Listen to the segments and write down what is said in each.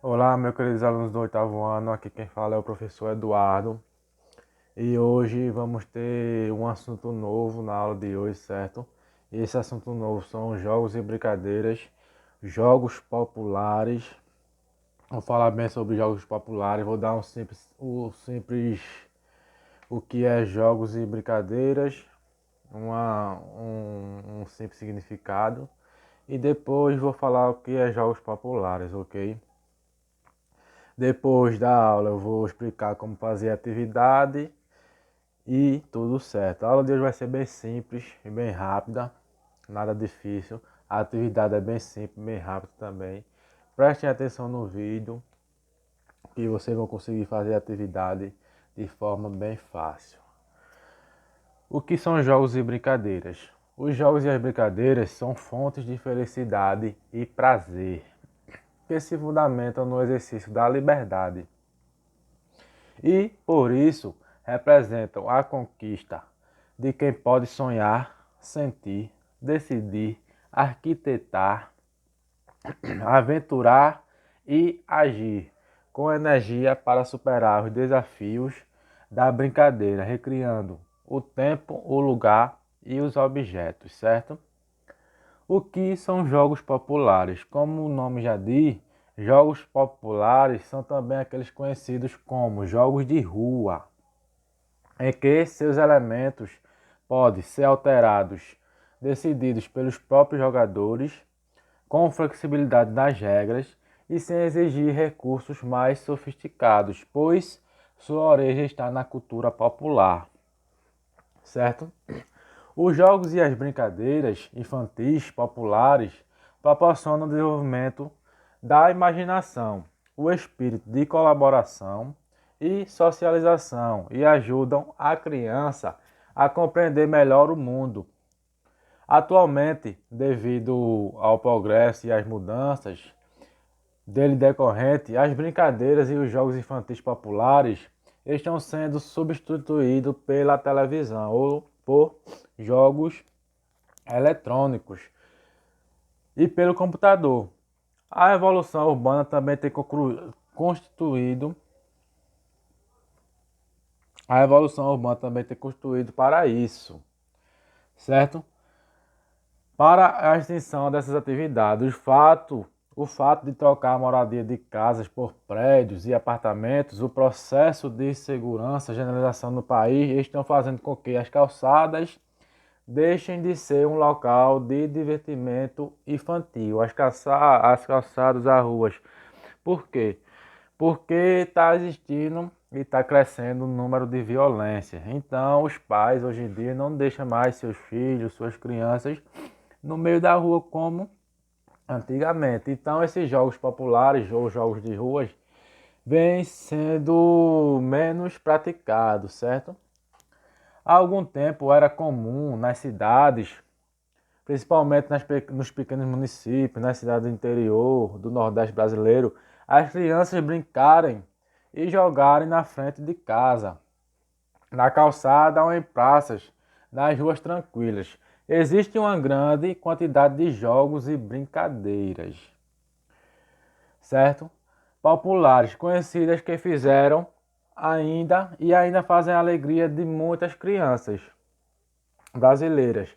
Olá, meus queridos alunos do oitavo ano, aqui quem fala é o professor Eduardo e hoje vamos ter um assunto novo na aula de hoje, certo? E esse assunto novo são jogos e brincadeiras, jogos populares. Vou falar bem sobre jogos populares, vou dar o que é jogos e brincadeiras, um simples significado e depois vou falar o que é jogos populares, ok? Depois da aula eu vou explicar como fazer a atividade e tudo certo. A aula de hoje vai ser bem simples e bem rápida, nada difícil. A atividade é bem simples, bem rápida também. Prestem atenção no vídeo que vocês vão conseguir fazer a atividade de forma bem fácil. O que são jogos e brincadeiras? Os jogos e as brincadeiras são fontes de felicidade e prazer que se fundamentam no exercício da liberdade e, por isso, representam a conquista de quem pode sonhar, sentir, decidir, arquitetar, aventurar e agir com energia para superar os desafios da brincadeira, recriando o tempo, o lugar e os objetos, certo? O que são jogos populares? Como o nome já diz, jogos populares são também aqueles conhecidos como jogos de rua, em que seus elementos podem ser alterados, decididos pelos próprios jogadores, com flexibilidade nas regras e sem exigir recursos mais sofisticados, pois sua origem está na cultura popular, certo? Os jogos e as brincadeiras infantis populares proporcionam o desenvolvimento da imaginação, o espírito de colaboração e socialização e ajudam a criança a compreender melhor o mundo. Atualmente, devido ao progresso e às mudanças dele decorrente, as brincadeiras e os jogos infantis populares estão sendo substituídos pela televisão ou por jogos eletrônicos e pelo computador. A evolução urbana também tem constituído a evolução urbana também tem constituído para isso, certo? Para a extinção dessas atividades, o fato de trocar a moradia de casas por prédios e apartamentos, o processo de segurança, generalização no país, estão fazendo com que as calçadas deixem de ser um local de divertimento infantil, as calçadas, as ruas. Por quê? Porque está existindo e está crescendo o número de violência. Então, os pais hoje em dia não deixam mais seus filhos, suas crianças no meio da rua como antigamente. Então, esses jogos populares ou jogos de ruas vêm sendo menos praticados, certo? Há algum tempo era comum nas cidades, principalmente nos pequenos municípios, nas cidades do interior, do Nordeste brasileiro, as crianças brincarem e jogarem na frente de casa, na calçada ou em praças, nas ruas tranquilas. Existe uma grande quantidade de jogos e brincadeiras, certo? Populares, conhecidas que fizeram ainda fazem a alegria de muitas crianças brasileiras.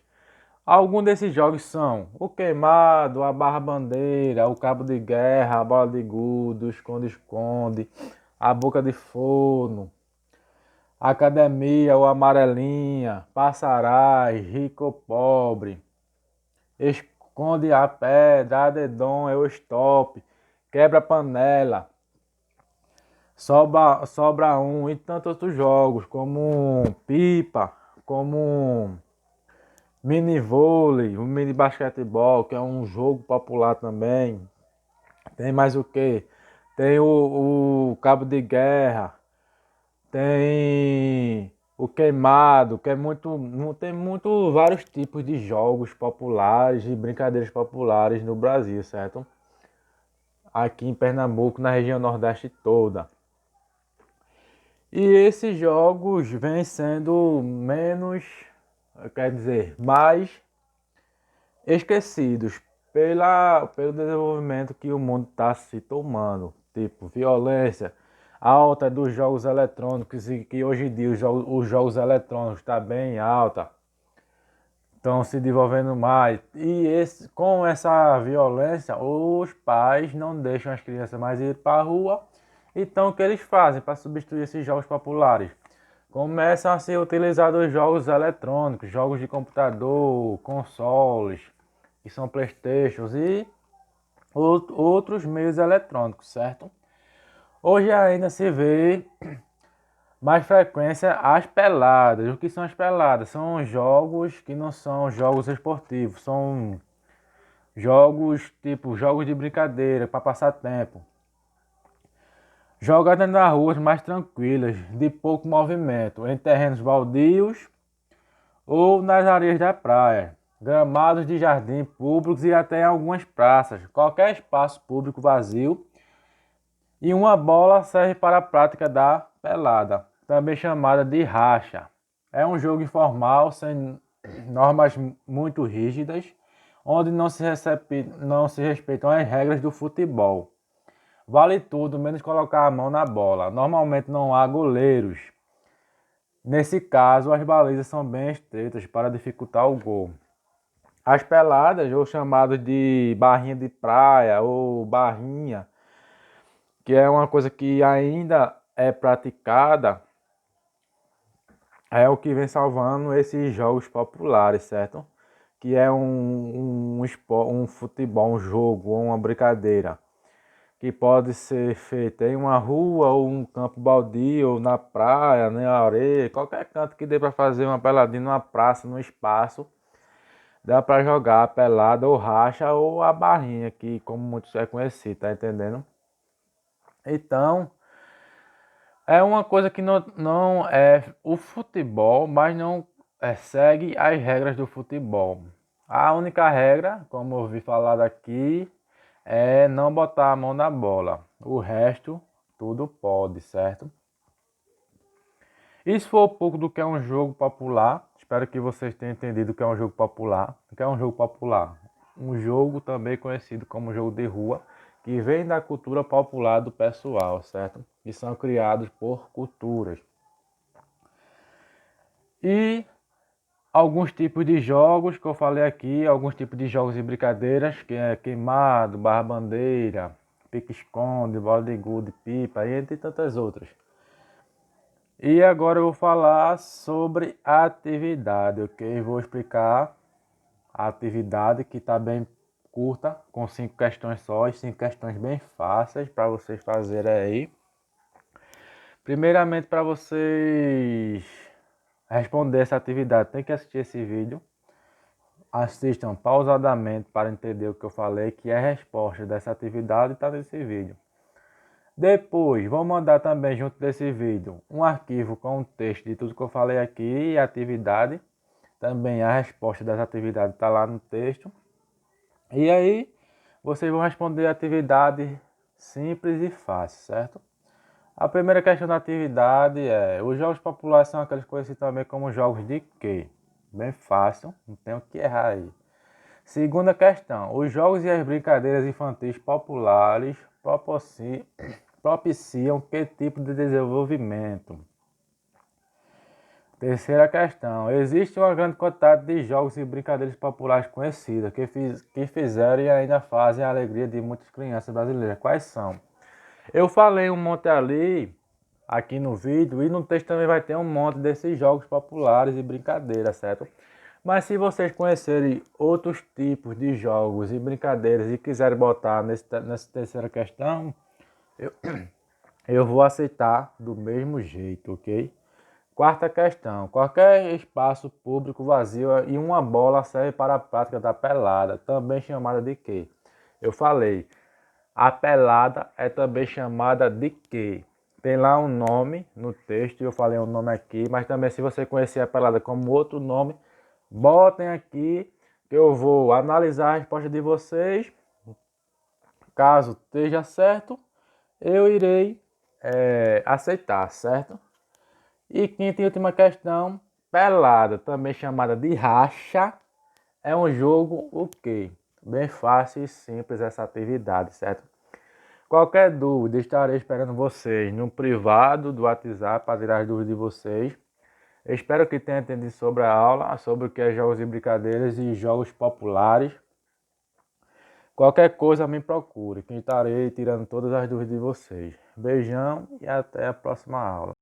Alguns desses jogos são o queimado, a barra-bandeira, o cabo de guerra, a bola de gude, o esconde-esconde, a boca de forno, a academia, o amarelinha, passarás, rico ou pobre, esconde a pedra, a dedão, é o stop, quebra-panela, sobra um e tantos outros jogos, como pipa, como mini vôlei, o mini basquetebol, que é um jogo popular também. Tem mais o que? Tem o cabo de guerra, tem o queimado, que é tem muito vários tipos de jogos populares e brincadeiras populares no Brasil, certo? Aqui em Pernambuco, na região Nordeste toda. E esses jogos vêm sendo mais esquecidos pelo desenvolvimento que o mundo está se tomando, tipo violência alta dos jogos eletrônicos, e que hoje em dia os jogos eletrônicos estão bem alta, estão se desenvolvendo mais. E com essa violência, os pais não deixam as crianças mais ir para a rua. Então o que eles fazem para substituir esses jogos populares? Começam a ser utilizados jogos eletrônicos, jogos de computador, consoles, que são Playstations e outros meios eletrônicos, certo? Hoje ainda se vê mais frequência as peladas. O que são as peladas? São jogos que não são jogos esportivos, são jogos tipo jogos de brincadeira para passar tempo. Jogadas nas ruas mais tranquilas, de pouco movimento, em terrenos baldios ou nas areias da praia, gramados de jardim públicos e até em algumas praças. Qualquer espaço público vazio. E uma bola serve para a prática da pelada, também chamada de racha. É um jogo informal, sem normas muito rígidas, onde não se respeitam as regras do futebol. Vale tudo, menos colocar a mão na bola. Normalmente não há goleiros. Nesse caso, as balizas são bem estreitas para dificultar o gol. As peladas, ou chamadas de barrinha de praia ou barrinha, que é uma coisa que ainda é praticada, é o que vem salvando esses jogos populares, certo? Que é um futebol, um jogo ou uma brincadeira que pode ser feita em uma rua ou um campo baldio, ou na praia, na areia, qualquer canto que dê para fazer uma peladinha numa praça, num espaço, dá para jogar a pelada ou racha ou a barrinha, que como muitos é conhecido, tá entendendo? Então, é uma coisa que não é o futebol, mas não segue as regras do futebol. A única regra, como eu ouvi falar daqui, é não botar a mão na bola. O resto, tudo pode, certo? Isso foi um pouco do que é um jogo popular. Espero que vocês tenham entendido o que é um jogo popular. O que é um jogo popular? Um jogo também conhecido como jogo de rua, que vem da cultura popular do pessoal, certo? E são criados por culturas. E alguns tipos de jogos que eu falei aqui, alguns tipos de jogos e brincadeiras, que é queimado, barra-bandeira, pique-esconde, bola de gude, pipa, e entre tantas outras. E agora eu vou falar sobre a atividade, ok? Vou explicar a atividade que está bem curta, com 5 questões só, 5 questões bem fáceis para vocês fazerem aí. Primeiramente, para vocês responder essa atividade, tem que assistir esse vídeo. Assistam pausadamente para entender o que eu falei, que é a resposta dessa atividade está nesse vídeo. Depois, vou mandar também junto desse vídeo um arquivo com o texto de tudo que eu falei aqui e a atividade. Também a resposta dessa atividade está lá no texto. E aí, vocês vão responder a atividade simples e fácil, certo? A primeira questão da atividade é: os jogos populares são aqueles conhecidos também como jogos de quê? Bem fácil, não tem o que errar aí. Segunda questão: os jogos e as brincadeiras infantis populares propiciam que tipo de desenvolvimento? Terceira questão: existe uma grande quantidade de jogos e brincadeiras populares conhecidas que fizeram e ainda fazem a alegria de muitas crianças brasileiras. Quais são? Eu falei um monte ali, aqui no vídeo, e no texto também vai ter um monte desses jogos populares e brincadeiras, certo? Mas se vocês conhecerem outros tipos de jogos e brincadeiras e quiserem botar nessa terceira questão, eu vou aceitar do mesmo jeito, ok? Quarta questão: qualquer espaço público vazio e uma bola serve para a prática da pelada, também chamada de quê? Eu falei, a pelada é também chamada de quê? Tem lá um nome no texto, eu falei um nome aqui, mas também se você conhecer a pelada como outro nome, botem aqui que eu vou analisar a resposta de vocês. Caso esteja certo, eu irei aceitar, certo? E quinta e última questão: pelada, também chamada de racha, é um jogo o quê? Bem fácil e simples essa atividade, certo? Qualquer dúvida, estarei esperando vocês no privado do WhatsApp para tirar as dúvidas de vocês. Eu espero que tenha entendido sobre a aula, sobre o que é jogos e brincadeiras e jogos populares. Qualquer coisa me procure, que estarei tirando todas as dúvidas de vocês. Beijão e até a próxima aula.